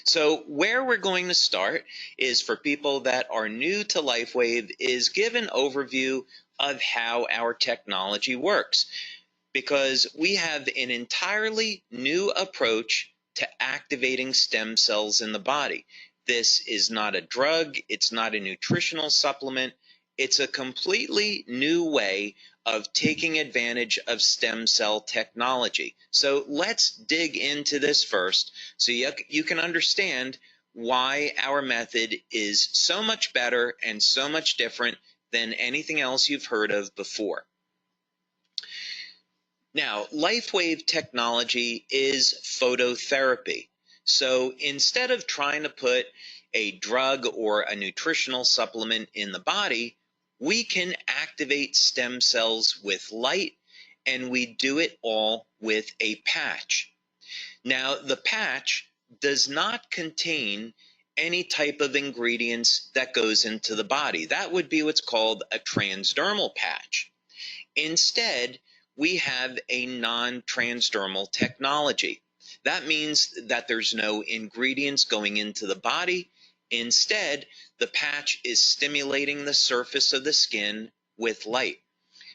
So where we're going to start is for people that are new to LifeWave is give an overview of how our technology works, because we have an entirely new approach to activating stem cells in the body. This is not a drug, it's not a nutritional supplement, it's a completely new way of taking advantage of stem cell technology. So let's dig into this first so you can understand why our method is so much better and so much different than anything else you've heard of before. Now, LifeWave technology is phototherapy. So instead of trying to put a drug or a nutritional supplement in the body, we can activate stem cells with light, and we do it all with a patch. Now, the patch does not contain any type of ingredients that goes into the body. That would be what's called a transdermal patch. Instead, we have a non-transdermal technology. That means that there's no ingredients going into the body. Instead, the patch is stimulating the surface of the skin with light.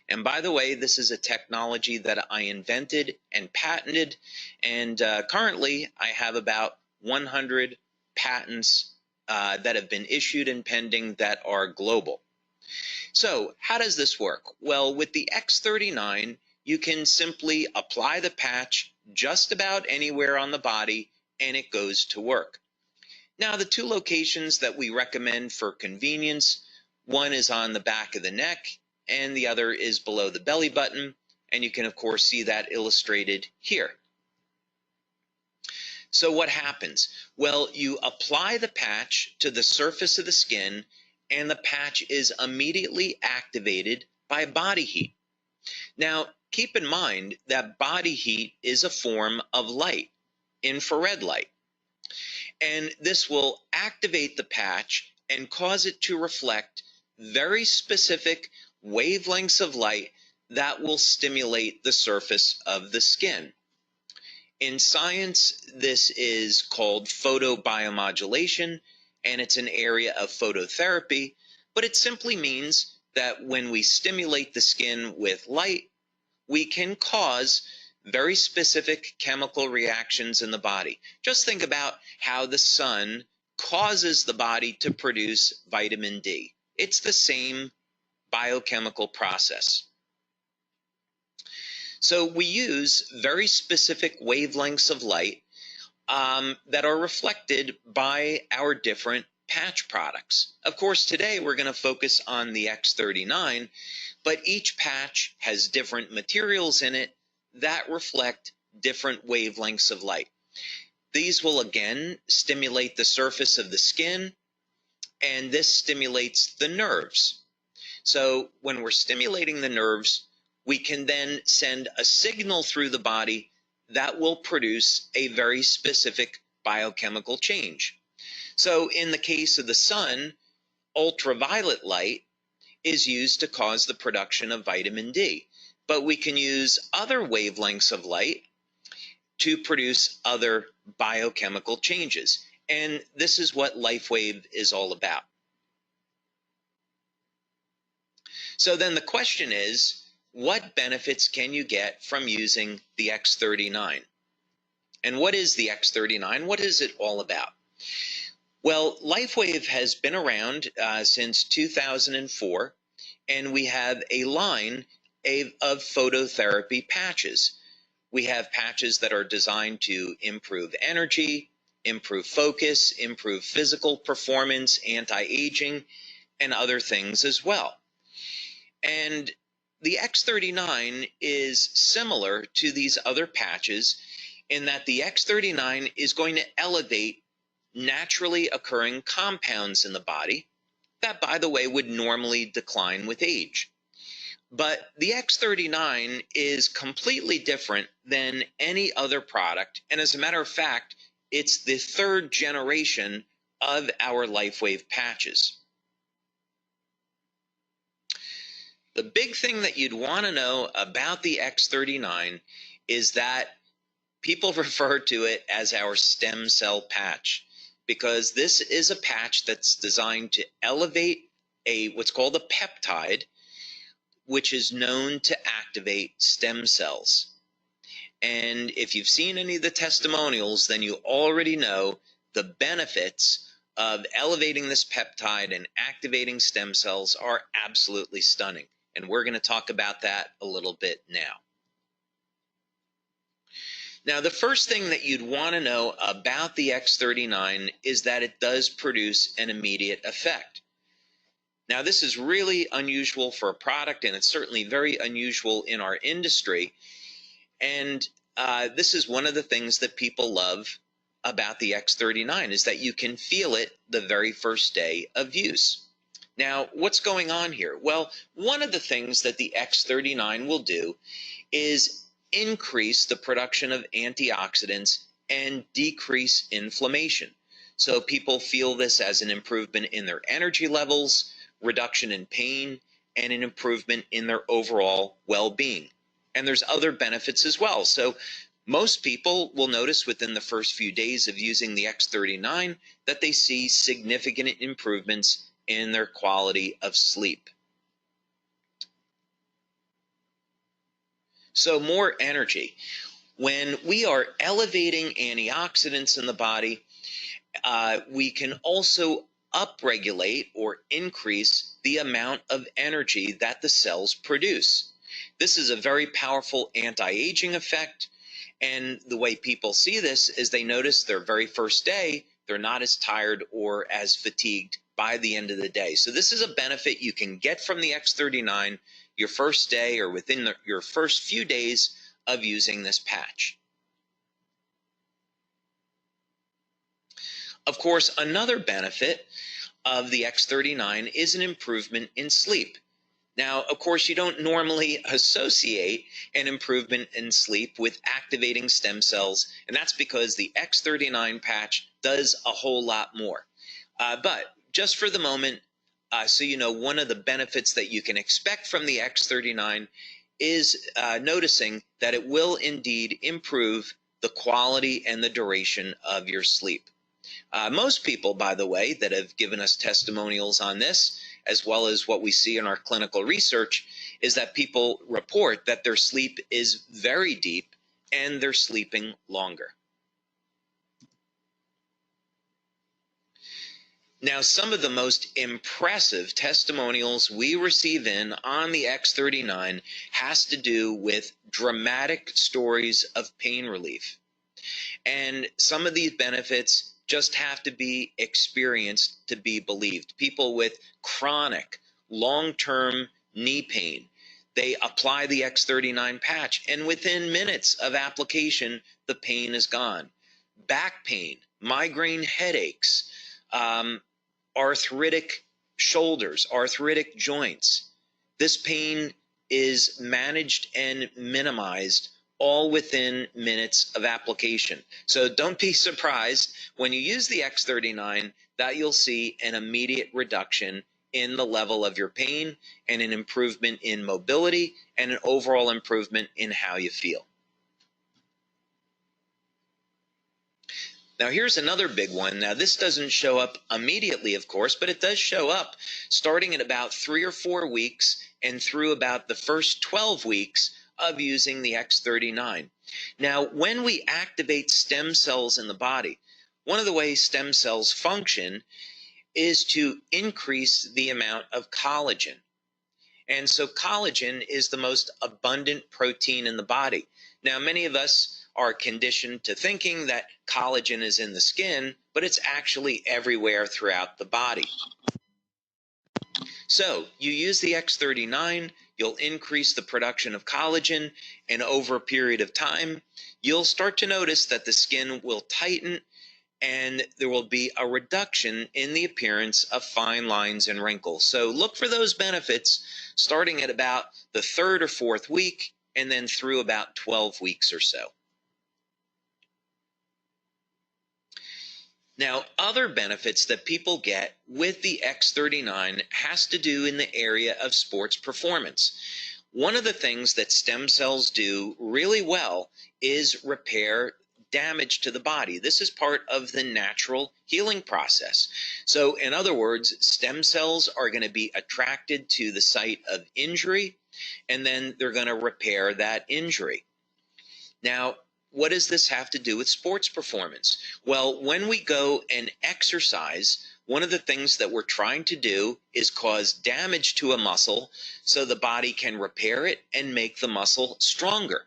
And by the way, this is a technology that I invented and patented, and currently I have about 100 patents that have been issued and pending that are global. So how does this work? Well, with the X39, you can simply apply the patch just about anywhere on the body and it goes to work. Now, the two locations that we recommend for convenience, one is on the back of the neck and the other is below the belly button, and you can of course see that illustrated here. So what happens? Well, you apply the patch to the surface of the skin and the patch is immediately activated by body heat. Now, keep in mind that body heat is a form of light, infrared light. And this will activate the patch and cause it to reflect very specific wavelengths of light that will stimulate the surface of the skin. In science, this is called photobiomodulation, and it's an area of phototherapy, but it simply means that when we stimulate the skin with light, we can cause very specific chemical reactions in the body. Just think about how the sun causes the body to produce vitamin D. It's the same biochemical process. So we use very specific wavelengths of light that are reflected by our different patch products. Of course, today we're going to focus on the X39, but each patch has different materials in it that reflect different wavelengths of light. These will again stimulate the surface of the skin, and this stimulates the nerves. So when we're stimulating the nerves, we can then send a signal through the body that will produce a very specific biochemical change. So in the case of the sun, ultraviolet light is used to cause the production of vitamin D. But we can use other wavelengths of light to produce other biochemical changes. And this is what LifeWave is all about. So then the question is, what benefits can you get from using the X39? And what is the X39? What is it all about? Well, LifeWave has been around since 2004, and we have a line of phototherapy patches. We have patches that are designed to improve energy, improve focus, improve physical performance, anti-aging, and other things as well. And the X39 is similar to these other patches in that the X39 is going to elevate naturally occurring compounds in the body that, by the way, would normally decline with age. But the X39 is completely different than any other product, and as a matter of fact, it's the third generation of our LifeWave patches. The big thing that you'd want to know about the X39 is that people refer to it as our stem cell patch. because this is a patch that's designed to elevate what's called a peptide, which is known to activate stem cells. And if you've seen any of the testimonials, then you already know the benefits of elevating this peptide and activating stem cells are absolutely stunning. And we're going to talk about that a little bit now. Now, the first thing that you'd want to know about the X39 is that it does produce an immediate effect. Now, this is really unusual for a product, and it's certainly very unusual in our industry. And this is one of the things that people love about the X39 is that you can feel it the very first day of use. Now, what's going on here? Well, one of the things that the X39 will do is increase the production of antioxidants and decrease inflammation. So people feel this as an improvement in their energy levels, reduction in pain, and an improvement in their overall well-being. And there's other benefits as well. So most people will notice within the first few days of using the X39 that they see significant improvements in their quality of sleep. So more energy. When we are elevating antioxidants in the body, we can also upregulate or increase the amount of energy that the cells produce. This is a very powerful anti-aging effect, and the way people see this is they notice their very first day, they're not as tired or as fatigued by the end of the day. So this is a benefit you can get from the X39 your first day or within your first few days of using this patch. Of course, another benefit of the X39 is an improvement in sleep. Now, of course, you don't normally associate an improvement in sleep with activating stem cells, and that's because the X39 patch does a whole lot more. But just for the moment, so you know, one of the benefits that you can expect from the X39 is noticing that it will indeed improve the quality and the duration of your sleep. Most people, by the way, that have given us testimonials on this, as well as what we see in our clinical research, is that people report that their sleep is very deep and they're sleeping longer. Now, some of the most impressive testimonials we receive in on the X39 has to do with dramatic stories of pain relief. And some of these benefits just have to be experienced to be believed. People with chronic, long-term knee pain, they apply the X39 patch, and within minutes of application, the pain is gone. Back pain, migraine headaches, arthritic shoulders, arthritic joints. This pain is managed and minimized all within minutes of application. So don't be surprised when you use the X39 that you'll see an immediate reduction in the level of your pain and an improvement in mobility and an overall improvement in how you feel. Now, here's another big one. Now, this doesn't show up immediately, of course, but it does show up starting at about 3 or 4 weeks and through about the first 12 weeks of using the X39. Now, when we activate stem cells in the body, one of the ways stem cells function is to increase the amount of collagen. And so collagen is the most abundant protein in the body. Now, many of us are conditioned to thinking that collagen is in the skin, but it's actually everywhere throughout the body. So you use the X39, you'll increase the production of collagen, and over a period of time, you'll start to notice that the skin will tighten and there will be a reduction in the appearance of fine lines and wrinkles. So look for those benefits starting at about the 3rd or 4th week and then through about 12 weeks or so. Now, other benefits that people get with the X39 has to do in the area of sports performance. One of the things that stem cells do really well is repair damage to the body. This is part of the natural healing process. So in other words, stem cells are going to be attracted to the site of injury, and then they're going to repair that injury. Now, what does this have to do with sports performance? Well, when we go and exercise, one of the things that we're trying to do is cause damage to a muscle so the body can repair it and make the muscle stronger.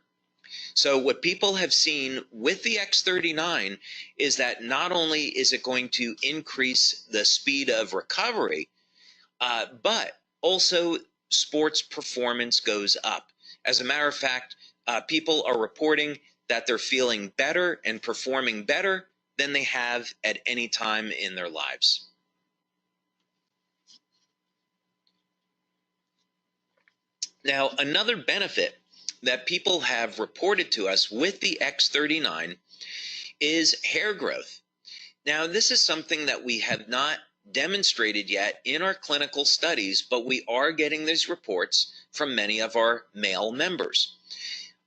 So what people have seen with the X39 is that not only is it going to increase the speed of recovery, but also sports performance goes up. As a matter of fact, people are reporting that they're feeling better and performing better than they have at any time in their lives. Now, another benefit that people have reported to us with the X39 is hair growth. Now, this is something that we have not demonstrated yet in our clinical studies, but we are getting these reports from many of our male members.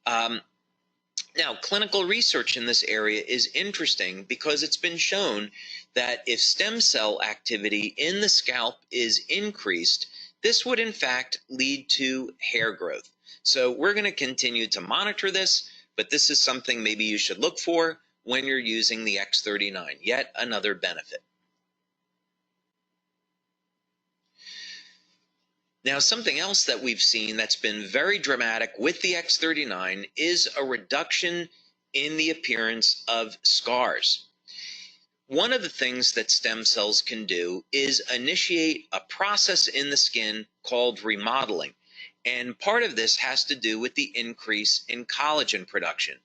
Now, clinical research in this area is interesting because it's been shown that if stem cell activity in the scalp is increased, this would in fact lead to hair growth. So we're going to continue to monitor this, but this is something maybe you should look for when you're using the X39, yet another benefit. Now, something else that we've seen that's been very dramatic with the X39 is a reduction in the appearance of scars. One of the things that stem cells can do is initiate a process in the skin called remodeling. And part of this has to do with the increase in collagen production.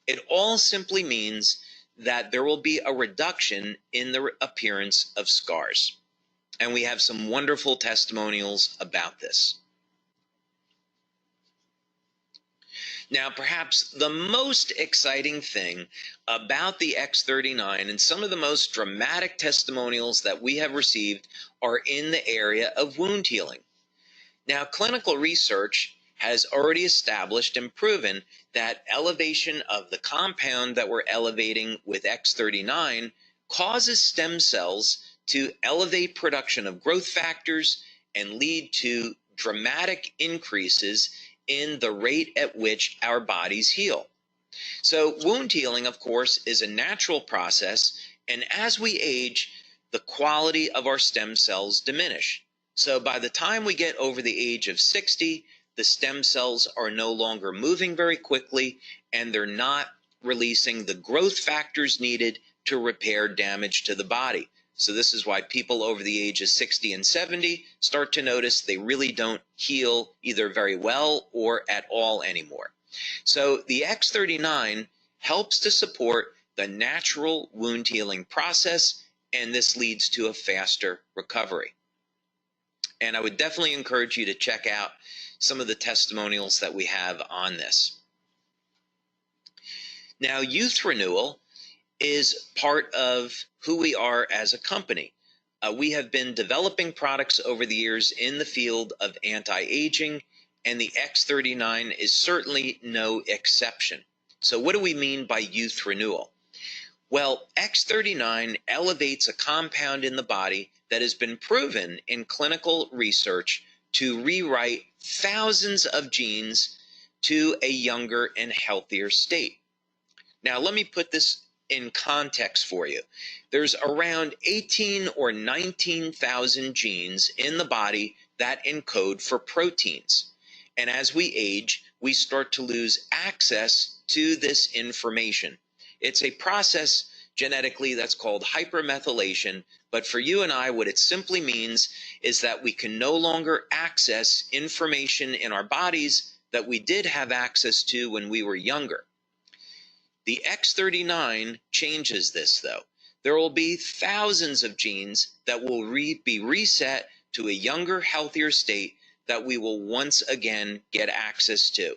It all simply means that there will be a reduction in the appearance of scars. And we have some wonderful testimonials about this. Now, perhaps the most exciting thing about the X39 and some of the most dramatic testimonials that we have received are in the area of wound healing. Now, clinical research has already established and proven that elevation of the compound that we're elevating with X39 causes stem cells to elevate production of growth factors and lead to dramatic increases in the rate at which our bodies heal. So wound healing, of course, is a natural process, and as we age, the quality of our stem cells diminish. So by the time we get over the age of 60, the stem cells are no longer moving very quickly, and they're not releasing the growth factors needed to repair damage to the body. So this is why people over the age of 60 and 70 start to notice they really don't heal either very well or at all anymore. So the X39 helps to support the natural wound healing process, and this leads to a faster recovery. And I would definitely encourage you to check out some of the testimonials that we have on this. Now, youth renewal is part of who we are as a company. We have been developing products over the years in the field of anti-aging, and the X39 is certainly no exception. So what do we mean by youth renewal? Well, X39 elevates a compound in the body that has been proven in clinical research to rewrite thousands of genes to a younger and healthier state. Now, let me put this in context for you. There's around 18 or 19,000 genes in the body that encode for proteins. And as we age, we start to lose access to this information. It's a process genetically that's called hypermethylation, but for you and I, what it simply means is that we can no longer access information in our bodies that we did have access to when we were younger. The X39 changes this, though. There will be thousands of genes that will be reset to a younger, healthier state that we will once again get access to.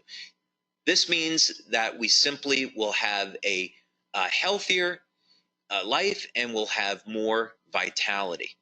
This means that we simply will have a healthier life and will have more vitality.